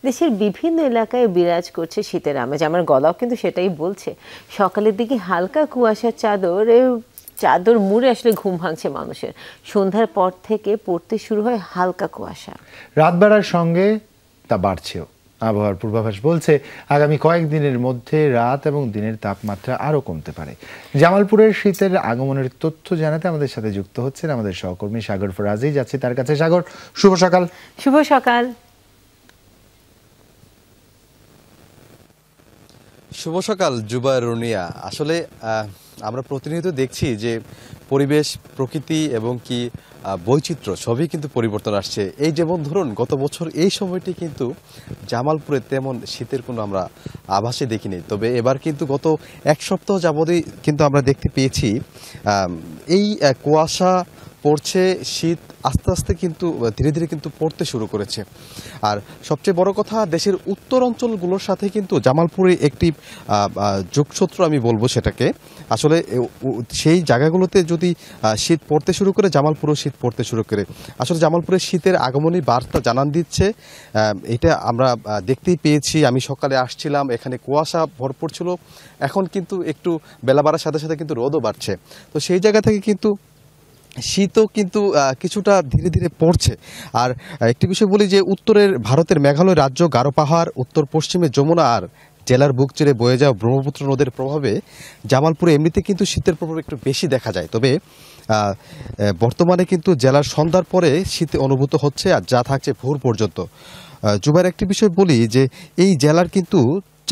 দেশের বিভিন্ন এলাকায় বিরাজ করছে শীতের আমেজ, আমার গলাও কিন্তু সেটাই বলছে। সকালের দিকে হালকা কুয়াশার চাদর মুড়ে আসলে ঘুম ভাঙছে মানুষের। সন্ধ্যার পর থেকে পড়তে শুরু হয় হালকা কুয়াশা, রাত বাড়ার সঙ্গে তা বাড়ছেও। আবহাওয়ার পূর্বাভাস বলছে আগামী কয়েকদিনের মধ্যে রাত এবং দিনের তাপমাত্রা আরো কমতে পারে। জামালপুরের শীতের আগমনের তথ্য জানাতে আমাদের সাথে যুক্ত হচ্ছেন আমাদের সহকর্মী সাগর ফরাজি। যাচ্ছি তার কাছে। সাগর, শুভ সকাল। শুভ সকাল। শুভ সকাল জুবায়ের রুনিয়া। আসলে আমরা প্রতিনিয়ত দেখছি যে পরিবেশ, প্রকৃতি এবং কি বৈচিত্র্য সবই কিন্তু পরিবর্তন আসছে। এই যেমন ধরুন গত বছর এই সময়টি কিন্তু জামালপুরে তেমন শীতের কোনো আমরা আভাসই দেখিনি, তবে এবার কিন্তু গত এক সপ্তাহ যাবতই কিন্তু আমরা দেখতে পেয়েছি এই কুয়াশা পড়ছে, শীত আস্তে আস্তে কিন্তু ধীরে ধীরে কিন্তু পড়তে শুরু করেছে। আর সবচেয়ে বড় কথা, দেশের উত্তর অঞ্চলগুলোর সাথে কিন্তু জামালপুরে একটি যোগসূত্র আমি বলবো সেটাকে। আসলে সেই জায়গাগুলোতে যদি শীত পড়তে শুরু করে, জামালপুরেও শীত পড়তে শুরু করে। আসলে জামালপুরের শীতের আগমনী বার্তা জানান দিচ্ছে, এটা আমরা দেখতেই পেয়েছি। আমি সকালে আসছিলাম, এখানে কুয়াশা ভরপুর ছিল, এখন কিন্তু একটু বেলা বাড়ার সাথে সাথে কিন্তু রোদও বাড়ছে। তো সেই জায়গা থেকে কিন্তু শীতও কিন্তু কিছুটা ধীরে ধীরে পড়ছে। আর একটি বিষয় বলি যে উত্তরের ভারতের মেঘালয় রাজ্য, গারো পাহাড়, উত্তর পশ্চিমে যমুনা আর জেলার বুক চিরে বয়ে যাওয়া ব্রহ্মপুত্র নদের প্রভাবে জামালপুরে এমনিতে কিন্তু শীতের প্রভাব একটু বেশি দেখা যায়। তবে বর্তমানে কিন্তু জেলার সন্ধ্যার পরে শীত অনুভূত হচ্ছে, আর যা থাকছে ভোর পর্যন্ত। জুবাইর, একটি বিষয় বলি যে এই জেলার কিন্তু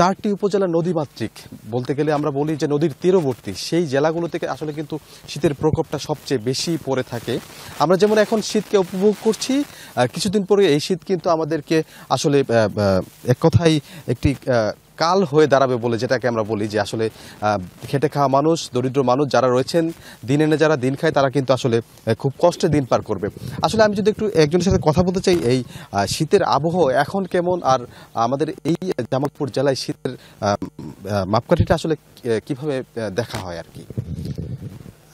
4টি উপজেলা নদীমাতৃক, বলতে গেলে আমরা বলি যে নদীর তীরবর্তী। সেই জেলাগুলো থেকে আসলে কিন্তু শীতের প্রকোপটা সবচেয়ে বেশি পড়ে থাকে। আমরা যেমন এখন শীতকে উপভোগ করছি, কিছুদিন পরে এই শীত কিন্তু আমাদেরকে আসলে এক কথায় একটি কাল হয়ে দাঁড়াবে বলে, যেটাকে আমরা বলি যে আসলে খেটে খাওয়া মানুষ, দরিদ্র মানুষ যারা রয়েছেন, দিন এনে যারা দিন খায়, তারা কিন্তু আসলে খুব কষ্টে দিন পার করবে। আসলে আমি যদি একটু একজনের সাথে কথা বলতে চাই, এই শীতের আবহাওয়া এখন কেমন, আর আমাদের এই জামালপুর জেলায় শীতের মাপকাঠিটা আসলে কিভাবে দেখা হয় আর কি?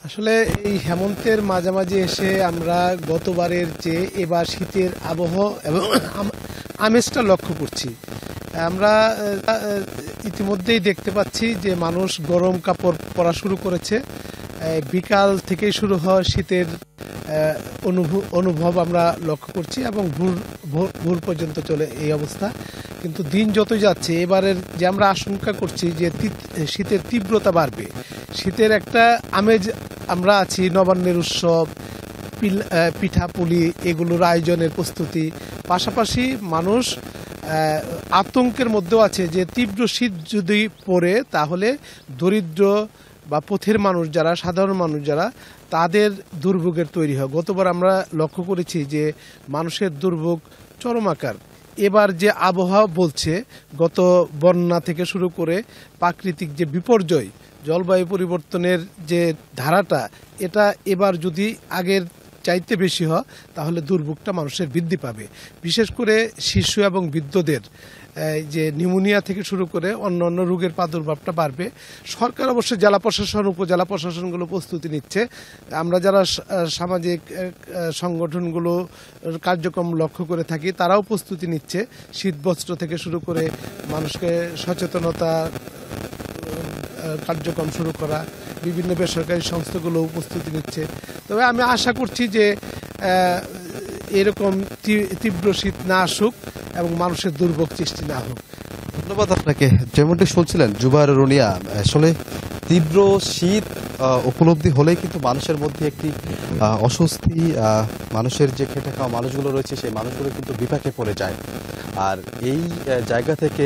আসলে এই হেমন্তের মাঝামাঝি এসে আমরা গতবারের চেয়ে এবার শীতের আবহাওয়া এবং আমেজটা লক্ষ্য করছি। আমরা ইতিমধ্যেই দেখতে পাচ্ছি যে মানুষ গরম কাপড় পরা শুরু করেছে। বিকাল থেকেই শুরু হওয়া শীতের অনুভব আমরা লক্ষ্য করছি এবং ভোর পর্যন্ত চলে এই অবস্থা। কিন্তু দিন যত যাচ্ছে, এবারের যে আমরা আশঙ্কা করছি যে শীতের তীব্রতা বাড়বে। শীতের একটা আমেজ আমরা আছি, নবান্নের উৎসব, পিঠাপুলি, এগুলোর আয়োজনের প্রস্তুতি, পাশাপাশি মানুষ আতঙ্কের মধ্যেও আছে যে তীব্র শীত যদি পড়ে তাহলে দরিদ্র বা পথের মানুষ যারা, সাধারণ মানুষ যারা, তাদের দুর্ভোগের তৈরি হয়। গতবার আমরা লক্ষ্য করেছি যে মানুষের দুর্ভোগ চরম আকার। এবার যে আবহাওয়া বলছে, গত বন্যা থেকে শুরু করে প্রাকৃতিক যে বিপর্যয়, জলবায়ু পরিবর্তনের যে ধারাটা, এটা এবার যদি আগের চাইতে বেশি হয় তাহলে দুর্ভোগটা মানুষের বৃদ্ধি পাবে। বিশেষ করে শিশু এবং বৃদ্ধদের যে নিউমোনিয়া থেকে শুরু করে অন্য অন্য রোগের প্রাদুর্ভাবটা বাড়বে। সরকার অবশ্য জেলা প্রশাসন, উপজেলা প্রশাসনগুলো প্রস্তুতি নিচ্ছে। আমরা যারা সামাজিক সংগঠনগুলো কার্যক্রম লক্ষ্য করে থাকি, তারাও প্রস্তুতি নিচ্ছে। শীতবস্ত্র থেকে শুরু করে মানুষকে সচেতনতা কার্যক্রম শুরু করা, বিভিন্ন বেসরকারি সংস্থাগুলো উপস্থিতি নিচ্ছে। তবে আমি আশা করছি যে এরকম তীব্র শীত না আসুক এবং মানুষের দুর্ভোগ সৃষ্টি না হোক। ধন্যবাদ আপনাকে। যেমনটি শুনছিলেন জুবায়ের রুনিয়া, আসলে তীব্র শীত উপলব্ধি হলেই কিন্তু মানুষের মধ্যে একটি অস্বস্তি, মানুষের যে খেটে খাওয়া মানুষগুলো রয়েছে সেই মানুষগুলো কিন্তু বিপাকে পড়ে যায়। আর এই জায়গা থেকে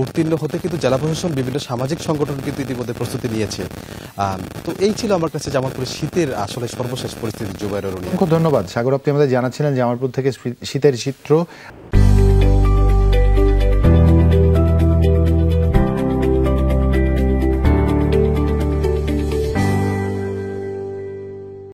উত্তীর্ণ হতে কিন্তু জেলা প্রশাসন, বিভিন্ন সামাজিক সংগঠন কিন্তু ইতিমধ্যে প্রস্তুতি নিয়েছে। তো এই ছিল আমার কাছে জামালপুরের শীতের আসলে সর্বশেষ পরিস্থিতি। জুবায়ের রুনিয়া, খুব ধন্যবাদ সাগর। আপনি আমাদের জানাচ্ছিলেন জামালপুর থেকে শীতের চিত্র।